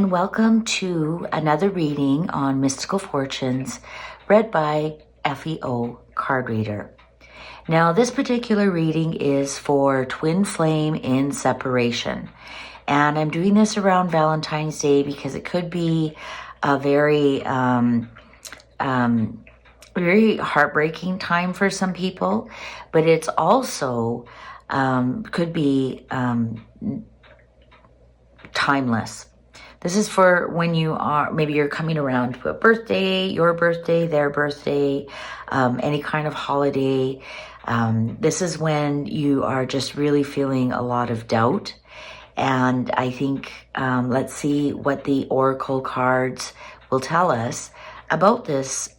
and welcome to another reading on Mystical Fortunes read by FEO Card Reader. Now, this particular reading is for Twin Flame in Separation, and I'm doing this around Valentine's Day because it could be a very heartbreaking time for some people, but it's also could be timeless. This is for when you are, maybe you're coming around to a birthday, your birthday, their birthday, any kind of holiday. This is when you are just really feeling a lot of doubt. And I think, let's see what the Oracle cards will tell us about this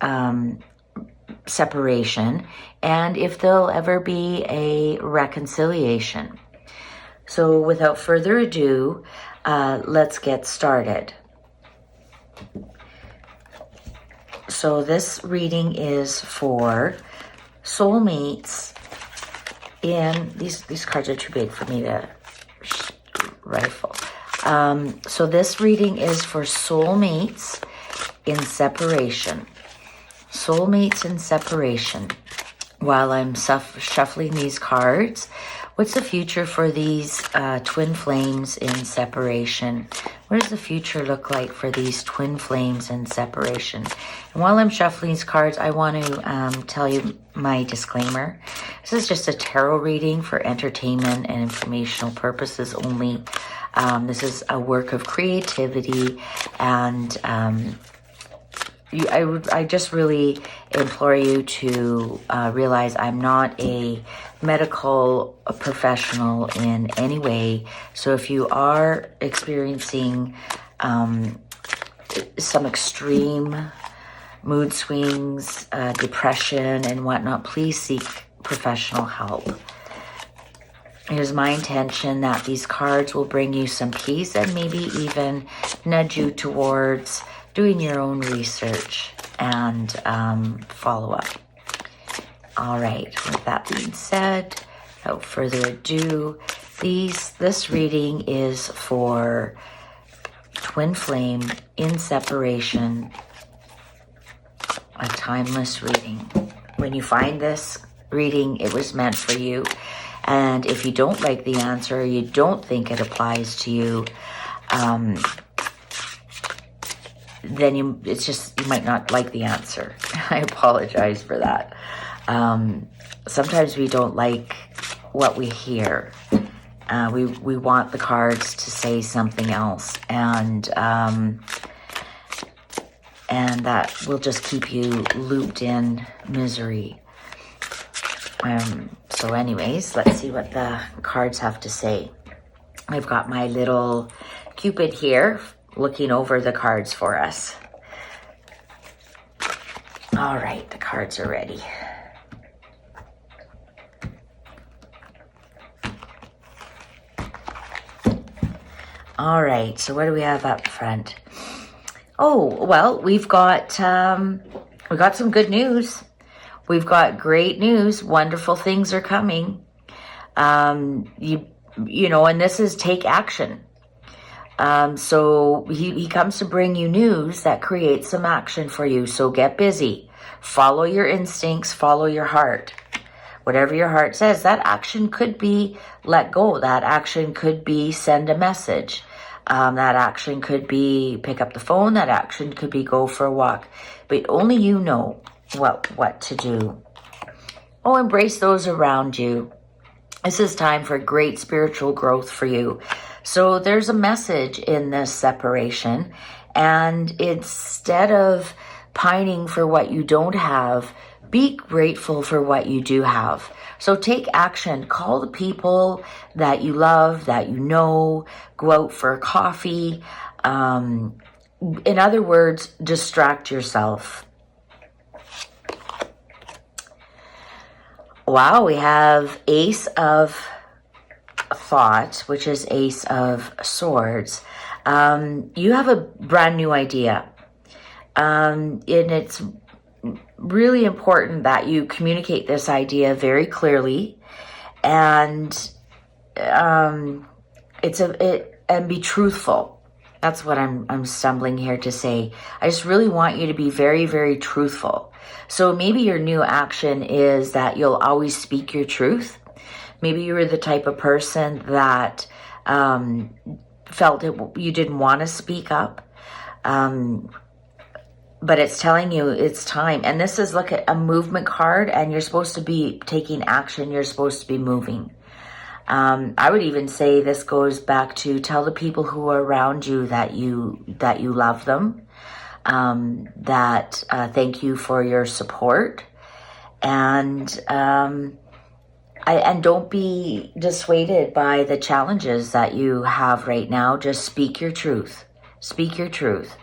separation and if there'll ever be a reconciliation. So without further ado, let's get started. So this reading is for soulmates in, these cards are too big for me to rifle. So this reading is for soulmates in separation. Soulmates in separation. While I'm shuffling these cards, what's the future for these twin flames in separation? What does the future look like for these twin flames in separation? And while I'm shuffling these cards, I want to tell you my disclaimer. This is just a tarot reading for entertainment and informational purposes only. This is a work of creativity, and I just really implore you to realize I'm not a medical professional in any way. So if you are experiencing some extreme mood swings, depression and whatnot, please seek professional help. It is my intention that these cards will bring you some peace and maybe even nudge you towards doing your own research and follow-up. All right, with that being said, without further ado, this reading is for Twin Flame in Separation, a timeless reading. When you find this reading, it was meant for you. And if you don't like the answer, you don't think it applies to you, then you might not like the answer. I apologize for that. Sometimes we don't like what we hear. We want the cards to say something else, and that will just keep you looped in misery. So anyways, let's see what the cards have to say. I've got my little Cupid here looking over the cards for us. All right, the cards are ready. All right, so what do we have up front? Oh, well, we've got some good news. We've got great news. Wonderful things are coming. You know, and this is take action. So he comes to bring you news that creates some action for you. So get busy. Follow your instincts. Follow your heart. Whatever your heart says, that action could be let go. That action could be send a message. That action could be pick up the phone. That action could be go for a walk. But only you know what to do. Oh, embrace those around you. This is time for great spiritual growth for you. So there's a message in this separation, and instead of pining for what you don't have, be grateful for what you do have. So take action. Call the people that you love, that you know. Go out for a coffee. In other words, distract yourself. Wow, we have Ace of Thought, which is Ace of Swords. You have a brand new idea. And it's really important that you communicate this idea very clearly and and be truthful. That's what I'm stumbling here to say. I just really want you to be very, very truthful. So maybe your new action is that you'll always speak your truth. Maybe you were the type of person that felt you didn't want to speak up. But it's telling you it's time. And this is, look at a movement card, and you're supposed to be taking action. You're supposed to be moving. I would even say this goes back to tell the people who are around you that you love them, thank you for your support, and don't be dissuaded by the challenges that you have right now. Just speak your truth. Speak your truth.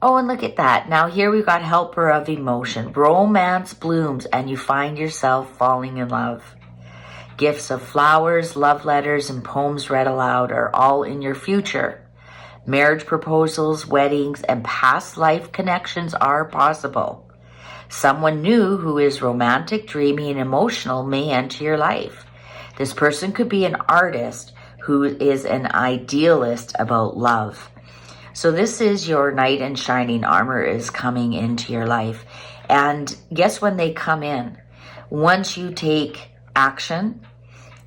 Oh, and look at that. Now here we've got helper of emotion. Romance blooms and you find yourself falling in love. Gifts of flowers, love letters, and poems read aloud are all in your future. Marriage proposals, weddings, and past life connections are possible. Someone new who is romantic, dreamy, and emotional may enter your life. This person could be an artist who is an idealist about love. So this is your knight in shining armor is coming into your life. And guess when they come in? Once you take action,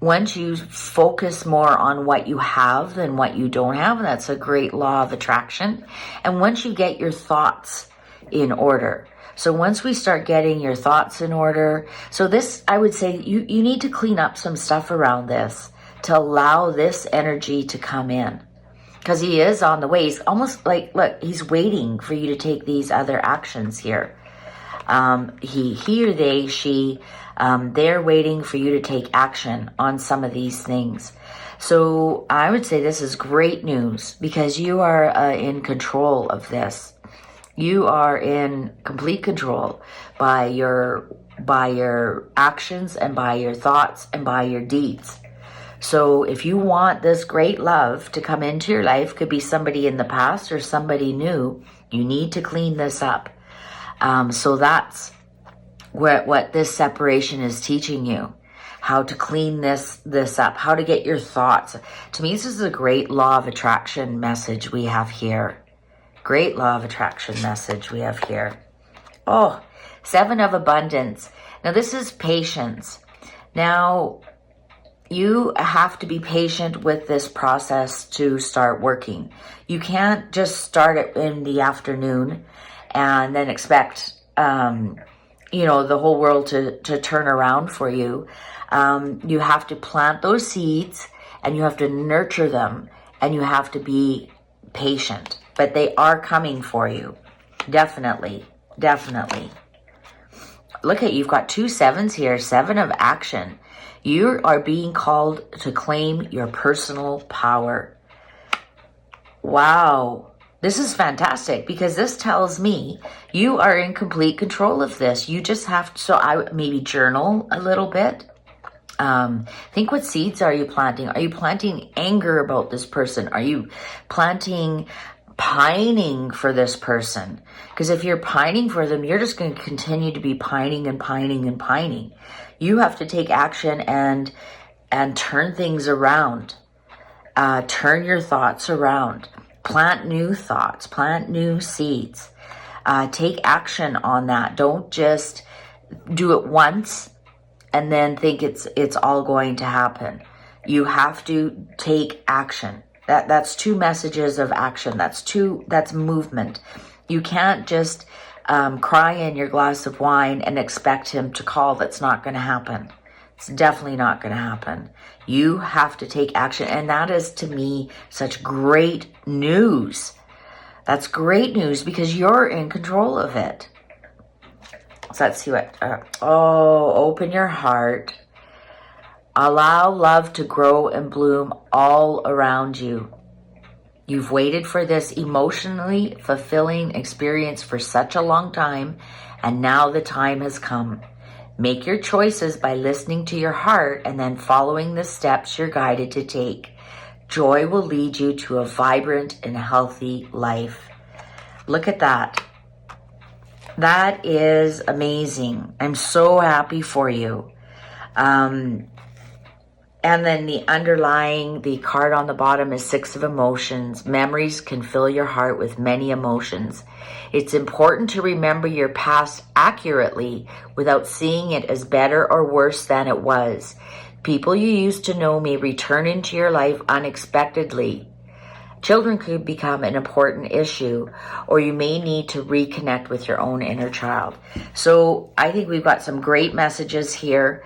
once you focus more on what you have than what you don't have, and that's a great law of attraction. And once you get your thoughts in order. So once we start getting your thoughts in order, so this, I would say you need to clean up some stuff around this to allow this energy to come in. Because he is on the way. He's almost like, look, he's waiting for you to take these other actions here. He or they, she, they're waiting for you to take action on some of these things. So I would say this is great news because you are in control of this. You are in complete control by your actions and by your thoughts and by your deeds. So if you want this great love to come into your life, could be somebody in the past or somebody new, you need to clean this up. So that's what this separation is teaching you, how to clean this up, how to get your thoughts. To me, this is a great law of attraction message we have here. Great law of attraction message we have here. Oh, 7 of abundance. Now this is patience. Now, you have to be patient with this process to start working. You can't just start it in the afternoon and then expect, the whole world to turn around for you. You have to plant those seeds and you have to nurture them and you have to be patient. But they are coming for you. Definitely. Definitely. Look at, you've got 2 7s here. 7 of action. You are being called to claim your personal power. Wow. This is fantastic because this tells me you are in complete control of this. You just have to, so I maybe journal a little bit. Think, what seeds are you planting? Are you planting anger about this person? Are you planting pining for this person? Because if you're pining for them, you're just going to continue to be pining and pining and pining. You have to take action and turn things around. Turn your thoughts around. Plant new thoughts. Plant new seeds. Take action on that. Don't just do it once and then think it's all going to happen. You have to take action. That's 2 messages of action. That's movement. You can't just cry in your glass of wine and expect him to call. That's not going to happen. It's definitely not going to happen. You have to take action. And that is, to me, such great news. That's great news because you're in control of it. So let's see what, open your heart. Allow love to grow and bloom all around you. You've waited for this emotionally fulfilling experience for such a long time, and now the time has come. Make your choices by listening to your heart and then following the steps you're guided to take. Joy will lead you to a vibrant and healthy life. Look at that. That is amazing. I'm so happy for you. And then the card on the bottom is Six of Emotions. Memories can fill your heart with many emotions. It's important to remember your past accurately without seeing it as better or worse than it was. People you used to know may return into your life unexpectedly. Children could become an important issue, or you may need to reconnect with your own inner child. So I think we've got some great messages here.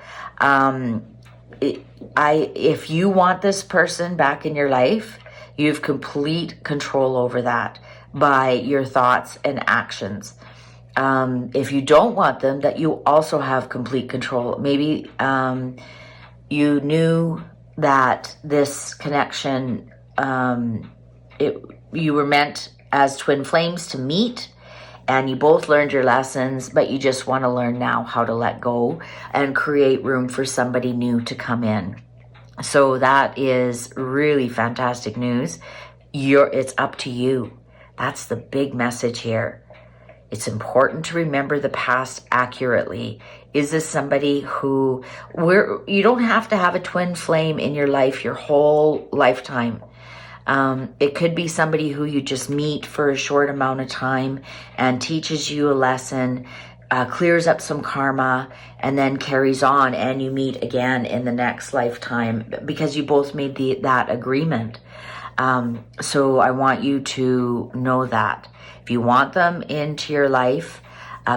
If you want this person back in your life, you have complete control over that by your thoughts and actions. If you don't want them, that you also have complete control. Maybe you knew that this connection, you were meant as twin flames to meet, and you both learned your lessons, but you just want to learn now how to let go and create room for somebody new to come in. So that is really fantastic news. It's up to you. That's the big message here. It's important to remember the past accurately. Is this somebody who, you don't have to have a twin flame in your life your whole lifetime. It could be somebody who you just meet for a short amount of time and teaches you a lesson, clears up some karma, and then carries on, and you meet again in the next lifetime because you both made that agreement. So I want you to know that. If you want them into your life,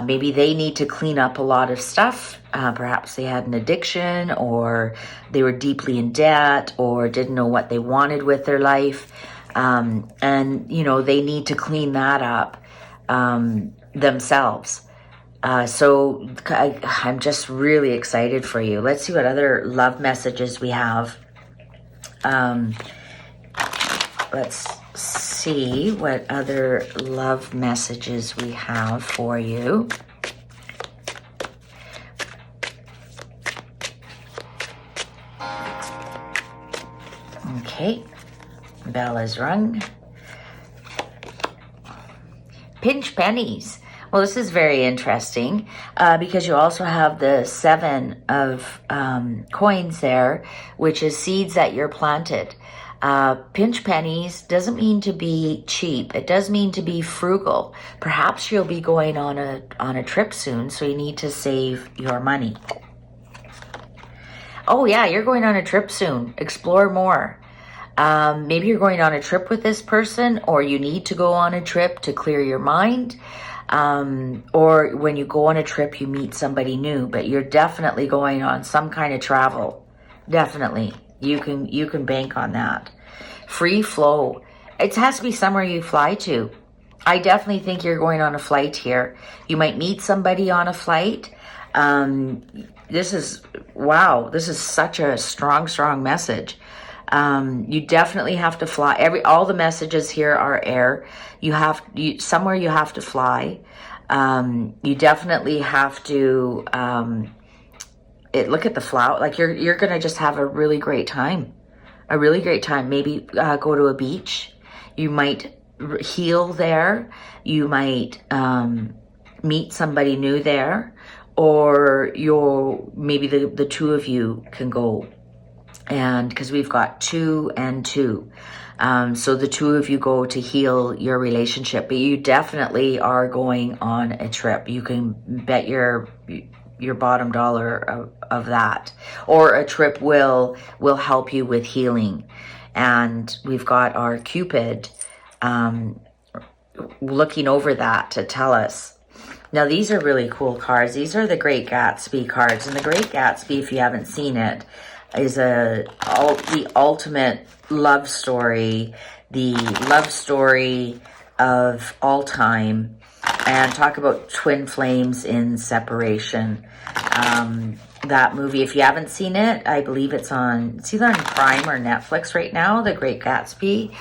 maybe they need to clean up a lot of stuff. Perhaps they had an addiction, or they were deeply in debt, or didn't know what they wanted with their life. And, they need to clean that up themselves. So I'm just really excited for you. Let's see what other love messages we have. Let's see what other love messages we have for you. Okay, bell is rung. Pinch pennies. Well, this is very interesting because you also have the 7 of coins there, which is seeds that you're planted. Pinch pennies doesn't mean to be cheap. It does mean to be frugal. Perhaps you'll be going on a trip soon, so you need to save your money. Oh yeah, you're going on a trip soon. Explore more. Maybe you're going on a trip with this person, or you need to go on a trip to clear your mind. Or when you go on a trip, you meet somebody new, but you're definitely going on some kind of travel. Definitely. You can bank on that. Free flow. It has to be somewhere you fly to. I definitely think you're going on a flight here. You might meet somebody on a flight. This is such a strong message. You definitely have to fly. All the messages here are air. Somewhere you have to fly. You definitely have to, look at the flower. Like you're going to just have a really great time. Maybe, go to a beach. You might heal there. You might, meet somebody new there, or maybe the two of you can go. And because we've got 2 and 2. So the two of you go to heal your relationship, but you definitely are going on a trip. You can bet your bottom dollar of that. Or a trip will help you with healing. And we've got our Cupid looking over that to tell us. Now, these are really cool cards. These are the Great Gatsby cards. And the Great Gatsby, if you haven't seen it, is the ultimate love story, the love story of all time, and talk about twin flames in separation. That movie, if you haven't seen it, I believe it's either on Prime or Netflix right now, The Great Gatsby.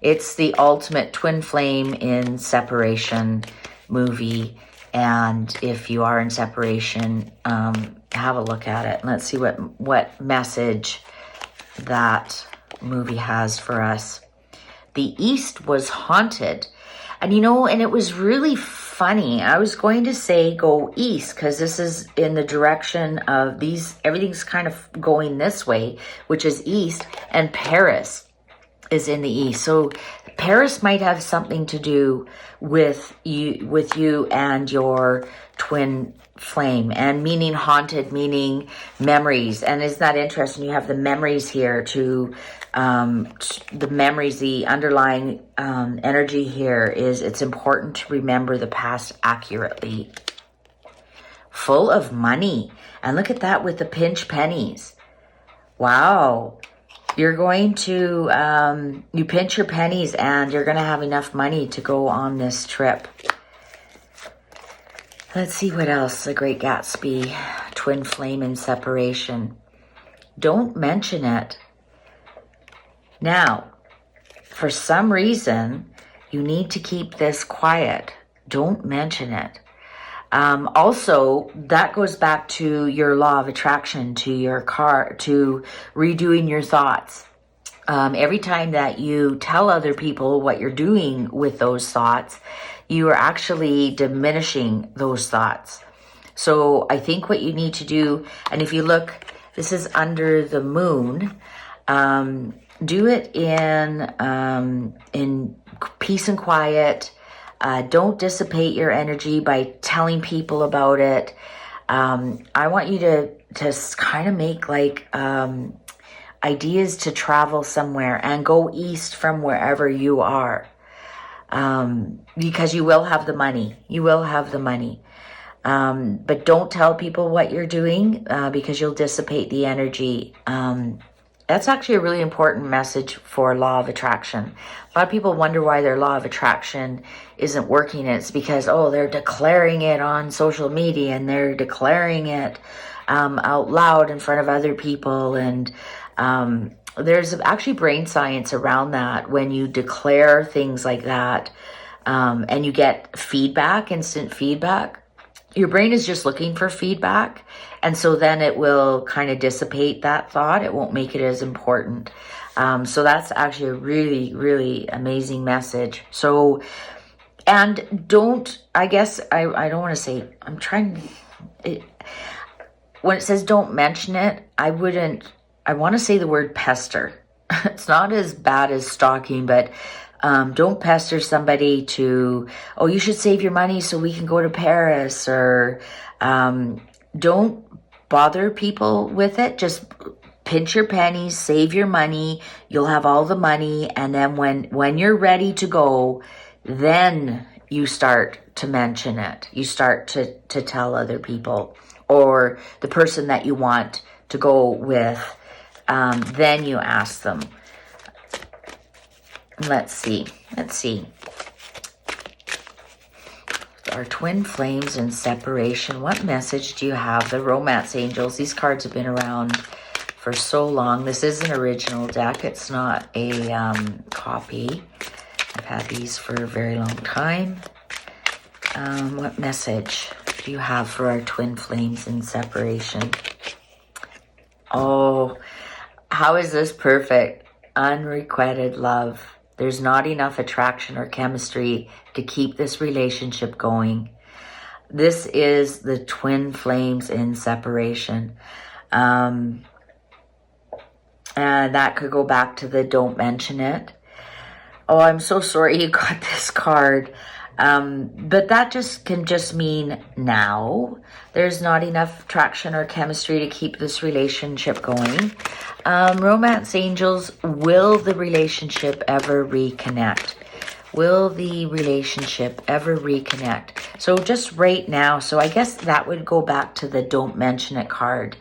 It's the ultimate twin flame in separation movie. And if you are in separation, have a look at it. Let's see what message that movie has for us. The East was haunted. And and it was really funny. I was going to say go east because this is in the direction of these. Everything's kind of going this way, which is east, and Paris is in the east. So Paris might have something to do with you and your twin flame, and meaning haunted, meaning memories. And isn't that interesting? You have the memories here to the memories, the underlying energy here is it's important to remember the past accurately. Full of money. And look at that with the pinch pennies. Wow. You're going to, you pinch your pennies and you're going to have enough money to go on this trip. Let's see what else. The Great Gatsby, twin flame in separation. Don't mention it. Now, for some reason, you need to keep this quiet. Don't mention it. Also, that goes back to your law of attraction, to your to redoing your thoughts. Every time that you tell other people what you're doing with those thoughts, you are actually diminishing those thoughts. So I think what you need to do, and if you look, this is under the moon, do it in peace and quiet. Don't dissipate your energy by telling people about it. I want you to kind of make like ideas to travel somewhere and go east from wherever you are, because you will have the money. You will have the money. But don't tell people what you're doing because you'll dissipate the energy. That's actually a really important message for law of attraction. A lot of people wonder why their law of attraction isn't working. It's because, oh, they're declaring it on social media and they're declaring it out loud in front of other people. And there's actually brain science around that. When you declare things like that and you get feedback, instant feedback, your brain is just looking for feedback. And so then it will kind of dissipate that thought. It won't make it as important. So that's actually a really, really amazing message. So, and don't, I guess, I don't want to say, I'm trying, when it says don't mention it, I want to say the word pester. It's not as bad as stalking, but don't pester somebody to, oh, you should save your money so we can go to Paris, or don't bother people with it. Just pinch your pennies, save your money. You'll have all the money. And then when you're ready to go, then you start to mention it. You start to tell other people or the person that you want to go with. Then you ask them. Let's see. Our twin flames in separation. What message do you have? The romance angels. These cards have been around for so long. This is an original deck. It's not a copy. I've had these for a very long time. What message do you have for our twin flames in separation? Oh, how is this perfect? Unrequited love. There's not enough attraction or chemistry to keep this relationship going. This is the twin flames in separation. And that could go back to the don't mention it. Oh, I'm so sorry you got this card. But that can just mean now. There's not enough traction or chemistry to keep this relationship going. Romance angels, will the relationship ever reconnect? Will the relationship ever reconnect? So just right now, so I guess that would go back to the don't mention it card.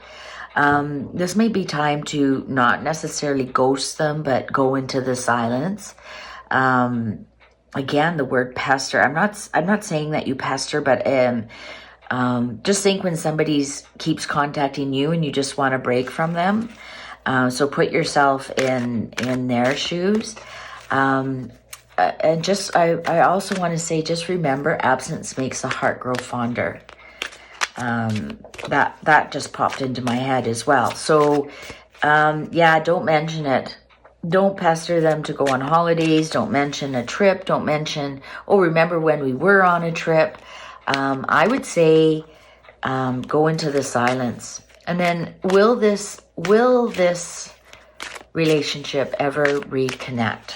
This may be time to not necessarily ghost them, but go into the silence. Again, the word pester. I'm not saying that you pester, but just think when somebody keeps contacting you and you just want to break from them. So put yourself in their shoes. And I also want to say, just remember, absence makes the heart grow fonder. That just popped into my head as well. So, yeah, don't mention it. Don't pester them to go on holidays. Don't mention a trip. Don't mention, oh, remember when we were on a trip. I would say go into the silence. And then will this relationship ever reconnect?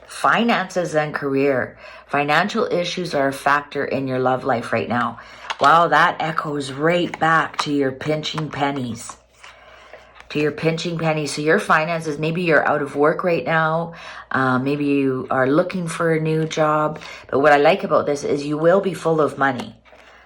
Finances and career. Financial issues are a factor in your love life right now. Wow, that echoes right back to your pinching pennies. So your finances, maybe you're out of work right now. Maybe you are looking for a new job. But what I like about this is you will be full of money.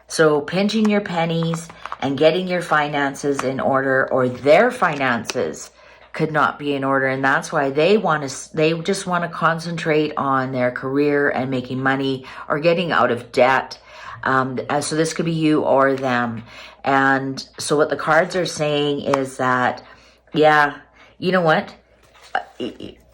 So pinching your pennies and getting your finances in order, or their finances could not be in order. And that's why they just want to concentrate on their career and making money or getting out of debt. So this could be you or them. And so what the cards are saying is that, yeah, you know what?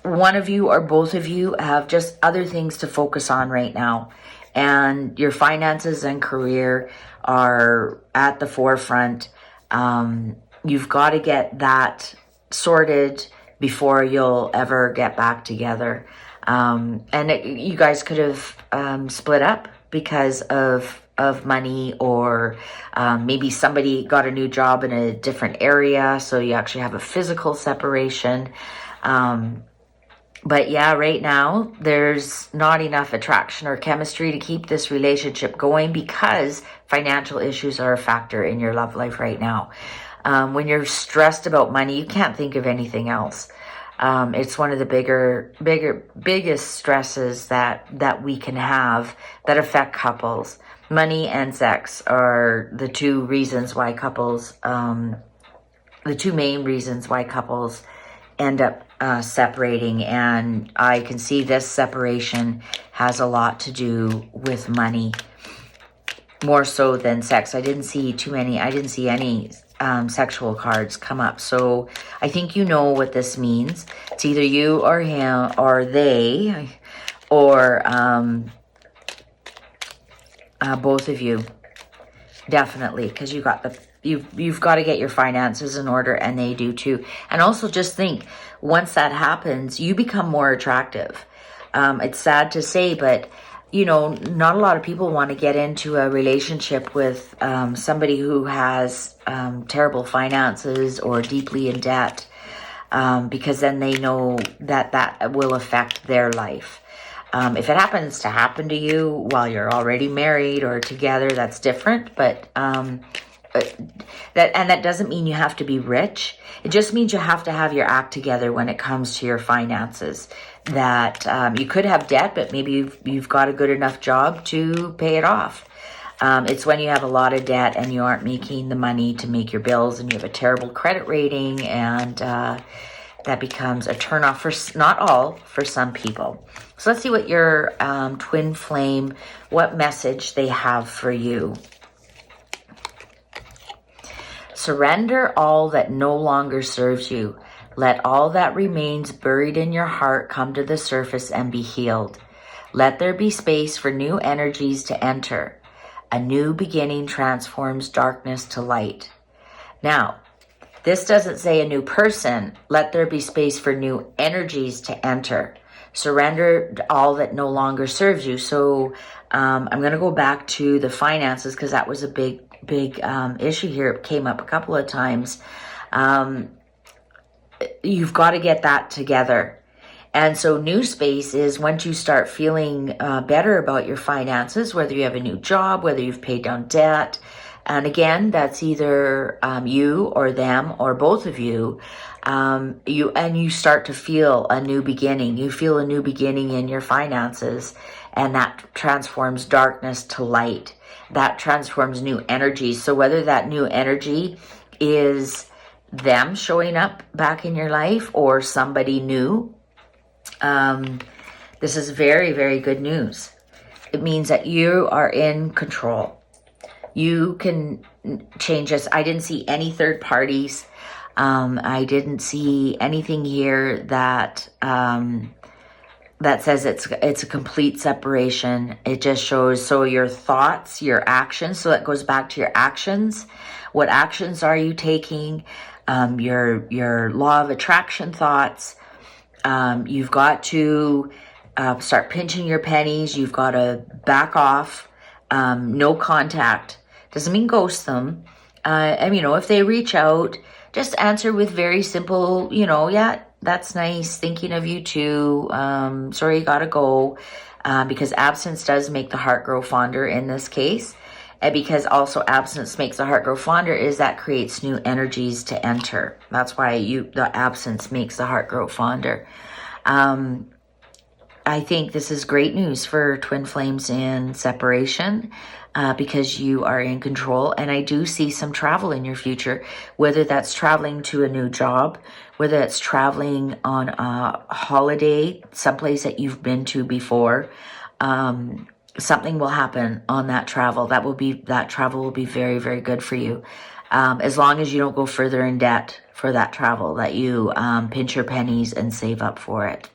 One of you or both of you have just other things to focus on right now. And your finances and career are at the forefront. You've got to get that sorted before you'll ever get back together. You guys could have split up because of money, or maybe somebody got a new job in a different area, so you actually have a physical separation. But yeah, right now there's not enough attraction or chemistry to keep this relationship going because financial issues are a factor in your love life right now. When you're stressed about money, you can't think of anything else. It's one of the biggest stresses that we can have that affect couples. Money and sex are the two reasons why couples, the two main reasons why couples end up separating. And I can see this separation has a lot to do with money, more so than sex. I didn't see any sexual cards come up. So I think you know what this means. It's either you or him or they, or both of you, definitely, because you've got to get your finances in order, and they do too. And also just think, once that happens, you become more attractive. It's sad to say, but you know, not a lot of people want to get into a relationship with somebody who has terrible finances or deeply in debt, because then they know that will affect their life. If it happens to happen to you while you're already married or together, that's different. But that doesn't mean you have to be rich. It just means you have to have your act together when it comes to your finances. That you could have debt, but maybe you've got a good enough job to pay it off. It's when you have a lot of debt and you aren't making the money to make your bills, and you have a terrible credit rating, and that becomes a turnoff for not all, for some people. So let's see what your twin flame, what message they have for you. Surrender all that no longer serves you. Let all that remains buried in your heart come to the surface and be healed. Let there be space for new energies to enter. A new beginning transforms darkness to light. Now, this doesn't say a new person. Let there be space for new energies to enter. Surrender all that no longer serves you. So I'm going to go back to the finances, because that was a big issue here. It came up a couple of times. You've got to get that together. And so new space is once you start feeling better about your finances, whether you have a new job, whether you've paid down debt. And again, that's either you or them or both of you. You start to feel a new beginning. You feel a new beginning in your finances, and that transforms darkness to light. That transforms new energy. So whether that new energy is them showing up back in your life or somebody new, this is very, very good news. It means that you are in control. You can change this. I didn't see any third parties. I didn't see anything here that says it's a complete separation. It just shows, so your thoughts, your actions, so that goes back to your actions. What actions are you taking? your law of attraction thoughts. You've got to start pinching your pennies. You've got to back off. No contact. Doesn't mean ghost them. And, if they reach out, just answer with very simple, yeah, that's nice. Thinking of you too. Sorry, you gotta go. Because absence does make the heart grow fonder in this case. And because also absence makes the heart grow fonder is that creates new energies to enter. That's why the absence makes the heart grow fonder. I think this is great news for twin flames in separation because you are in control. And I do see some travel in your future, whether that's traveling to a new job, whether it's traveling on a holiday, someplace that you've been to before. Something will happen on that travel. That travel will be very, very good for you. As long as you don't go further in debt for that travel, that you pinch your pennies and save up for it.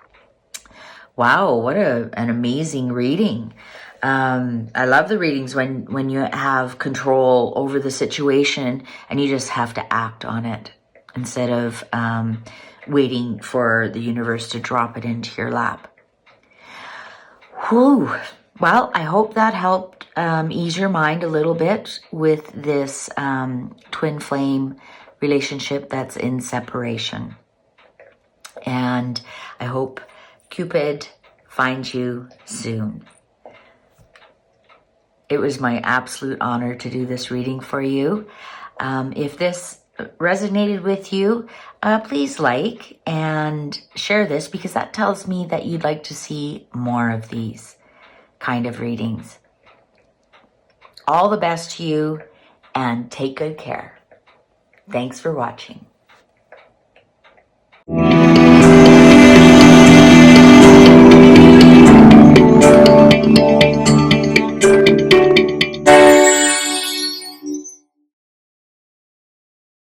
Wow, what an amazing reading. I love the readings when you have control over the situation and you just have to act on it instead of waiting for the universe to drop it into your lap. Whew. Well, I hope that helped ease your mind a little bit with this twin flame relationship that's in separation. And I hope Cupid finds you soon. It was my absolute honor to do this reading for you. If this resonated with you, please like and share this because that tells me that you'd like to see more of these kind of readings. All the best to you and take good care. Thanks for watching.